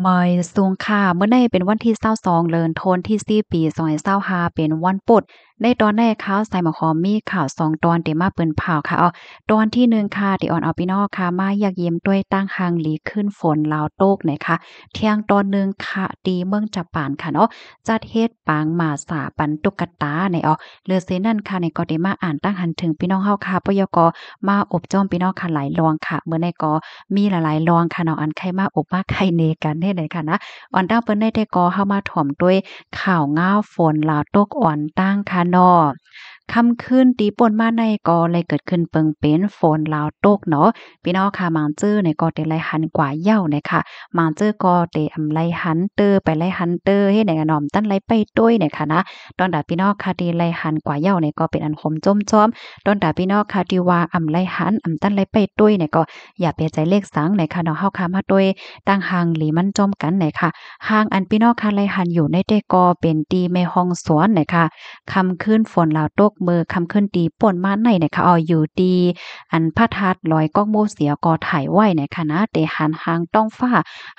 มอยสูงค่ะเมื่อในเป็นวันที่22เดือนธันวาคมที่4ปี2025เป็นวันพุธในตอนแรกข่าวใส่หมอขอมมีข่าว2ตอนที่มาเปิ้นผ่าวค่ะตอนที่1ค่ะที่ออนเอาพี่น้องค่ะมาอยากเยี่ยมด้วยตั้งหางหลีขึ้นฝนลาวโตกนะคะเที่ยงตอนหนึ่งค่ะตีเมืองจับปานค่ะเนาะจัดเฮ็ดปางหมาสาปันตุ๊กตาในเลือเซนั่นค่ะในก็ได้มาอ่านตั้งหันถึงพี่น้องเฮาค่ะปยกมาอบจ้อมพี่น้องค่ะหลายรองค่ะเมื่อในก็มีหลายๆรองค่ะเนาะอันใครมาอบมาใครเนกันเฮ็ดได้ค่ะนะ อ่อนตั้งเปิ้นได้แต่ก็เข้ามาถ่อมด้วยข่าวง่าวฝนลาวตกอ่อนตั้งค่ะเนาะค่ำคืนตีป่นมาในก็เลยเกิดขึ้นเปิงเป็นฝนลาวตกเนาะพี่น้องค่ะหมางจื้อในก็ได้ไล่หันกว่าเหย้านะคะหมางจื้อก็ได้อำไล่หันเตอไปไล่หันเตอเฮ็ดให้กะหน่อมตั้นไล่ไปต้วยเนี่ยค่ะนะตอนดาพี่น้องค่ะที่ไล่หันกว่าเหย้าเนี่ยก็เป็นอันคมจ้มจ้อมตอนดาพี่น้องค่ะที่ว่าอำไล่หันอำตั้นไล่ไปต้วยเนี่ยก็อย่าไปใจเลขสังในค่ะเนาะเฮาค่ะมาต้วยตั้งหางหลีมันจ้อมกันไหนค่ะ ห่างอันพี่น้องคาไลหันอยู่ในเตกอเป็นตีแม่ห้องสวนนะคะคำขึ้นฝนลาวตกมือคำขึ้นตีป่นมาในนะคะอยู่ดีอันพระธาตุลอยก้องโมเสียกอถ่ายไว้นะคะนะเตหันหางต้องฟ้า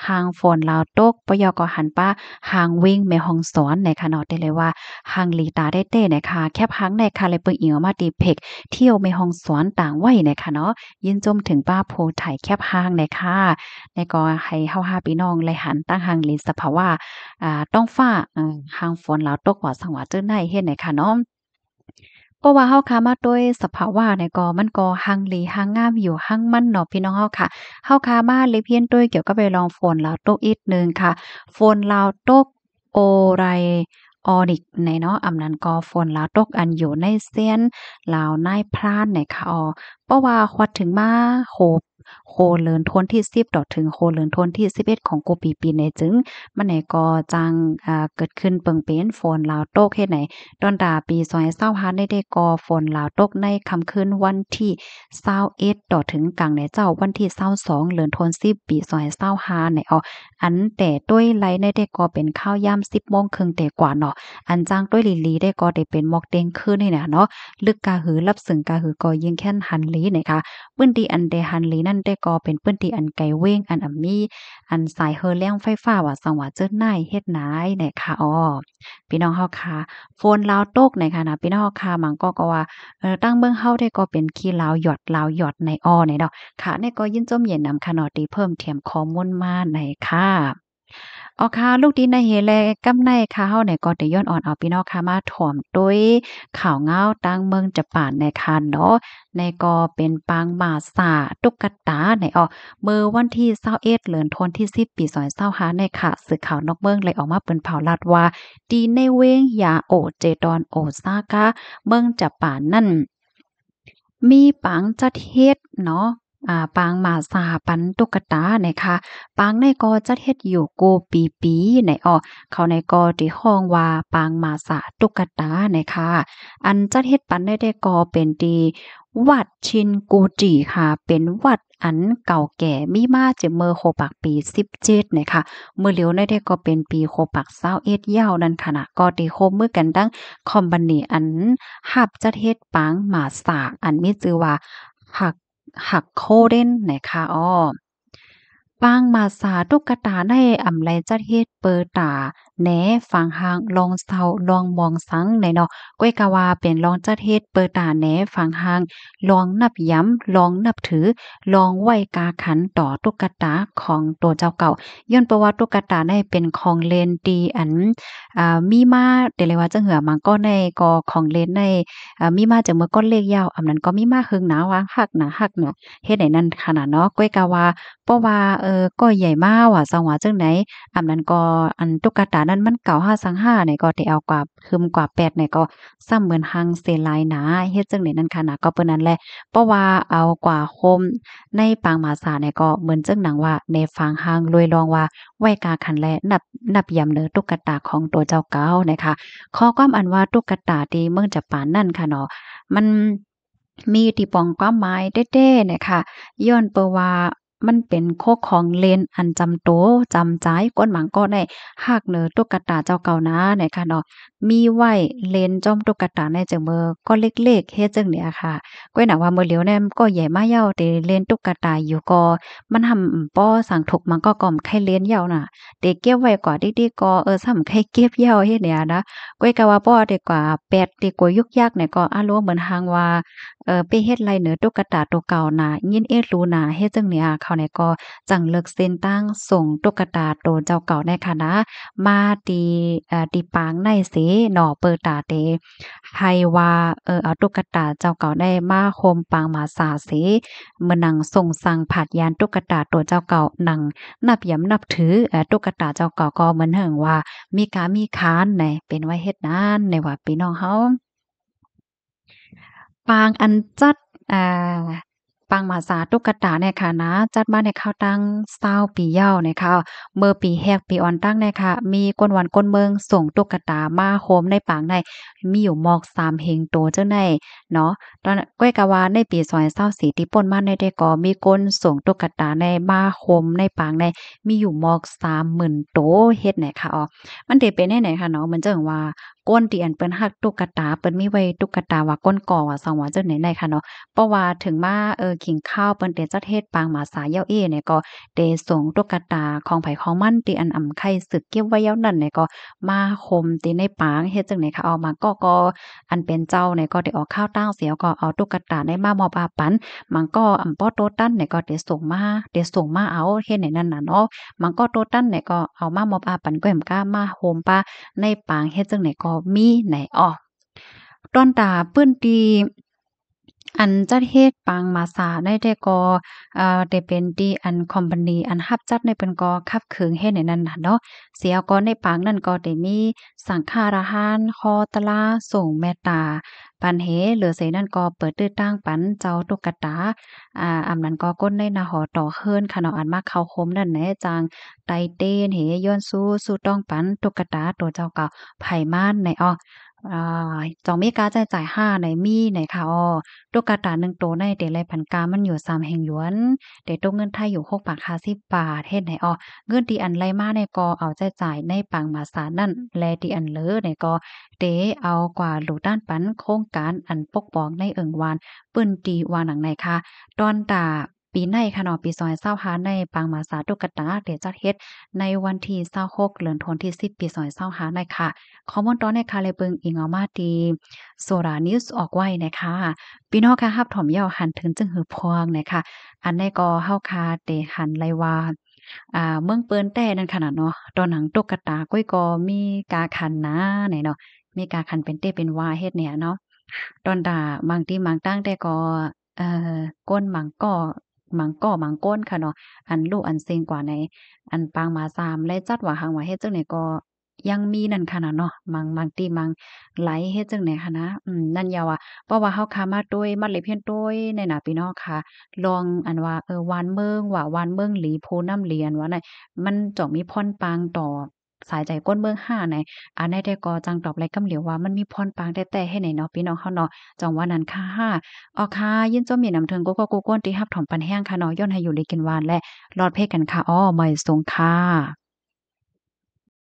หางฝนลาวตกปยกหันป้าหางวิ่งแม่ห้องสวนนะคะเนาะได้เลยว่าหางลีตาได้เต้นะคะแคบหางในคาเลยเปิงเอียวมาตีเพกเที่ยวแม่ห้องสวนต่างไว้นะคะเนาะยินจมถึงป้าโพถ่ายแคบหางนะคะในก็ให้เฮาหาพี่น้องเลยหันตั้งหางลีสภาวะต้องฟ้าหางฝนแล้วตกว่าสังว่าเจ้าในเฮ็ดไหนค่ะเนาะเพราะว่าเฮาค่ะมาด้วยสภาวะเนี่ยก็มันก็หังหลีหังงามอยู่หังมันเนาะพี่น้องเฮาค่ะเฮาค่ะมาเลยเพียนด้วยเกี่ยวกับไปลองฝนลาวตกอีกหนึ่งค่ะฝนลาวตกโอไรออริกในเนาะอำนั้นก็ฝนลาวตกอันอยู่ในเซียนลาวนายพรานในค่ะเพราะว่าฮอดถึงมาโคเลินทวนที่10ดอกถึงโคเลินทวนที่11ของกูปีในจึงมันไหนก็จังเกิดขึ้นเปิงเป็นฝนลาวตกเฮ็ดไหน ดอนดาปี2025ได้ก่อฝนลาวตกในค่ำคืนวันที่21ต่อถึงกลางในเจ้าวันที่22เดือนธันวาคมปี2025ในอันแต่ด้วยไลได้ก่อเป็นข้าวยาม10โมงครึ่งแต่กว่าเนาะอันจ้างด้วยลีได้ก่อได้เป็นหมอกเด้งขึ้นนี่น่ะเนาะลึกกะหือรับสึงกะหือก็ยิงแค่นหันลีนะคะปื้นที่อันใดหันลีนั่นได้ก่อเป็นปื้นที่อันไกเว้งอันมีอันสายเฮอแรงไฟฟ้าว่าสังว่าเจิ้นนายเฮ็ดนายนะคะพี่น้องเฮาค่ะ ฝนลาวตกในค่ะนะพี่น้องค่ะมันก็ว่าตั้งเบิ่งเฮาได้ก็เป็นขี้ลาวหยอดลาวหยอดในอ้อในดอกค่ะนี่ก็ยินจมเย็นนำค่ะเนาะที่เพิ่มเติมข้อมูลมาในค่ะอ๋อค่ะลูกดินในเฮแลกำในค่ะเฮาเนี่ยก็ได้ย้อนอ่อนเอาพี่น้องค่ะมาถ่อมด้วยข่าวเงาตั้งเมืองจะป่านในค่ะเนาะในก็เป็นปางหมาสาตุ๊กตาในเมื่อวันที่21เดือนธันวาคมที่10ปี2025ในค่ะสื่อข่าวนอกเมืองเลยออกมาเปิ้นเผาลาดว่าดีในเว้งยาโอเจดอนโอซาก้าเมืองจะป่านนั่นมีปางจัดเฮ็ดเนาะปางหมาสาปันตุ๊กตานะคะปางในก็จัดเฮ็ดอยู่โกปีในเขาในก็ที่ห้องว่าปางหมาสาตุ๊กตานะคะอันจัดเฮ็ดปันได้ก็เป็นที่วัดชินกูจิค่ะเป็นวัดอันเก่าแก่มีมาจะเมื่อโคปักปี17นะคะมื้อเหลียวได้ก็เป็นปีโคปัก21ยาวนั่นค่ะนะก็ได้โฮมมือกันดังคอมพานีอันรับจัดเฮ็ดปางหมาสาอันมีชื่อว่า หักหักโคเด้นนะคะปางมาสาตุ๊กตาในอำไลจัดเฮ็ดเปิดตาแหนฟังหางลองเซาลองมองสังในเนาะก้อยกะว่าเป็นลองจัดเฮ็ดเปิดตาแหนฟังหางลองนับย้ำลองนับถือลองไหว้กาขันต่อตุ๊กตาของตัวเจ้าเก่าย้อนเพราะว่าตุ๊กตาในเป็นของเล่นดีอันมีมาได้เลยว่าจังเหือมันก็ในก็ของเล่นในมีมาจากเมื่อก้อนเลขยาวอันนั้นก็มีมาหึงหนาว่าฮักหนาฮักหนาเฮ็ดให้นั่นขนาดเนาะก้อยกะว่า เพราะว่าก็ใหญ่มาว่าจังหวะจังไหนอันนั้นก็อันตุ๊กตานั้นมันเก่า5สัง5เนี่ยก็ได้เอากว่าคืมกว่า8เนี่ยก็ซ้ำเหมือนหังเซลายหนาเฮ็ดจังได๋นั่นค่ะนะก็เปิ้นนั่นแหละเพราะว่าเอากว่าโฮมในปางหมาสาเนี่ยก็เหมือนจังหนังว่าในฟางหางลวยลองว่าไว้กาขันแลนับยำเด้อตุ๊กตาของตัวเจ้าเก่านะคะข้อความอันว่าตุ๊กตาที่เมืองจะปานนั่นค่ะเนาะมันมีที่ปองความหมายเด้ๆเนี่ยค่ะย้อนเปว่า มันเป็นโคกของเลนอันจำโตจำใจก้นหมังก็ได้หักเหนือตุ๊กตาเจ้าเก่านะเนี่ยค่ะเนาะมีไว้เลนจ้อมตุ๊กตาในจังเบอก็เล็กๆเฮ็ดจังเนี่ยค่ะก้อยหนาว่ามื้อเหลียวเนี่ยก็ใหญ่มาเย้าแต่เลนตุ๊กตาอยู่ก็มันทำป้อสังถกมันก็ก่อมไข่เลนเย้าน่ะแต่เก็บไว้กว่าดีๆก็ซ้ำไข่เก็บเย้าเฮ็ดเนี่ยนะก้อยก็ว่าป้อดีกว่าแปดดีกว่ายุกยักเนี่ยก็อารัวเหมือนหางว่าไปเฮ็ดไรเหนือตุ๊กตาตัวเก่าน่ะยินเอ็ดรู้น่ะเฮ็ดจังเนี่ยเขาเนี่ยก็จังเลิกเส้นตั้งส่งตุ๊กตาตัวเจ้าเก่าในค่ะนะมาตีตีปางในเสหน่อเปิดตาเตให้ว่าเอาตุ๊กตาเจ้าเก่าได้มาโฮมปางมาสาเสเมื่อนังส่งสั่งผัดยานตุ๊กตาตัวเจ้าเก่านังนับยำนับถือตุ๊กตาเจ้าเก่าก็เหมือนถึงว่ามีกามีค้านในเป็นไว้เฮ็ดนั้นในว่าพี่น้องเฮา ปางอันจัดอ่าปางหมาสาตุ๊กตาเนี่ยค่ะนะจัดมาในข้าวตั้ง20ปีแล้วนะคะเมื่อปีแฮกปีออนตั้งเนี่ยค่ะมีคนหวันคนเมืองส่งตุ๊กตามาโฮมในปางในมีอยู่หมอก3เฮงโตเจ้าในเนาะตอนก้อยกะว่าในปี2024ที่ป่นมาในได้ก็มีคนส่งตุ๊กตาในมาโฮมในปางในมีอยู่หมอก30,000โตเฮ็ดไหนค่ะอ๋อมันสิเป็นจังได๋ค่ะเนาะมันจังว่าก้นที่อันเปิ้นฮักตุ๊กตาเปิ้นมีไว้ตุ๊กตาว่าก้นก่อว่าสังว่าจังไหนได้ค่ะเนาะเพราะว่าถึงมาขิงข้าวเปิ้นเตจัดเฮ็ดปางหมาสาเย้าเอ้เนี่ยก็ได้ส่งตุ๊กตาของไผของมันที่อันอำไข่สึกเก็บไว้ยาวนั้นเนี่ยก็มาคมติในปางเฮ็ดจังได๋ค่ะเอามาก็อันเป็นเจ้าเนี่ยก็ได้ออกข้าวตั้งเสียก็เอาตุ๊กตาได้มามอบอาปันมันก็อำป้อโตตั้นเนี่ยก็ได้ส่งมาเอาเฮ็ดในนั้นน่ะเนาะมันก็โตตั้นเนี่ยก็เอามามอบอาปันก็แหมกล้ามาโฮมปา ในปางเฮ็ดจั่งใดก็มีไหนอ้อตอนตาเปิ้นตีอันจัดเฮ็ดปางมาสาได้แต่ก็ได้เป็นที่อันคอมพานีอันรับจัดในเปิ้นก็คับเคิงเฮ็ดในนั้นน่ะเนาะเสียก็ในปางนั้นก็ได้มีสังฆาระหารคอตลาส่งแม่ตาปันเหเหลือเสนั้นก็เปิดตื้อตั้งปันเจ้าตุ๊กตาอำนั้นก็ก้นในนาหอต่อเฮิรนค่ะเนาะอันมาเข้าคมนั่นแหละจางไตเต้นเหย้อนสู้ต้องปันตุ๊กตาตัวเจ้าเก่าไผม่านในอ้ออ่จองมีการใช้จ่าย5ในมีในค่ะอ้อ ตุ๊กตา1ตัวในเดลัยพันกามันอยู่3แห่งหยวนเดตกเงินไทยอยู่6บาท50บาทเฮ็ดให้ออเงินที่อันไหลมาเนี่ยก็เอาใจจ่ายในปังมาสานนั่นแลที่อันเหลือเนี่ยก็เตเอากว่าหลูด้านปันโครงการอันปกป้องในเอิงวานปื้นตีวาหนังในค่ะตอนตาปีในค่ะเนาะปี2025ในปางมาสาตุ๊กตาเดจัดเฮ็ดในวันที่26เดือนธันวาคมที่10ปี2025ในค่ะข้อมูลตอนในค่ะเลยเบิ่งอิงเอามาที่ Sora News ออกไว้นะคะ พี่น้องค่ะรับถมเยาหันถึงจึงหือพวงเนี่ยค่ะอันนี้ก็เฮาคาเตหันไลว่าเมืองเปิ้นแต่นั่นขนาดเนาะตอนหนังตุ๊กตาก้อยก็มีกาคันนะไหนเนาะมีกาคันเป็นเต้เป็นว่าเฮ็ดเนี่ยเนาะตอนดาบางที่บางตั้งแต่ก็เอ่อก้นหมังก้อหมังก้นค่ะเนาะอันลูกอันเซ็งกว่าในอันปางหมาซามและจัดว่าหังว่าเฮ็ดจังได๋ก็ยังมีนั่นค่ะน่ะเนาะบางที่บางไหลเฮ็ดจังได๋ค่ะนะนั่นอย่าว่า เพราะว่าเฮาค้ามาด้วยมัดเล็บเฮียนด้วยในน่ะพี่น้องค่ะลองอันว่าวานเมืองว่าวานเมืองหลีโพน้ำเหลียนว่าน่ะมันจะมีพรปางต่อสายใจก้นเมืองห้าไหนอันใดแต่ก็จังตอบไรกำเหลียวว่ามันมีพรปางแต่ๆให้ไหนเนาะพี่น้องเฮาเนาะจังว่านั้นค่ะอ๋อค่ะยินจมมีน้ำเทิงก็กูก้นที่รับถอมปันแห้งค่ะเนาะย้อนให้อยู่ได้กินหวานและรอดเพศกันค่ะอ้อไม่สงค่ะ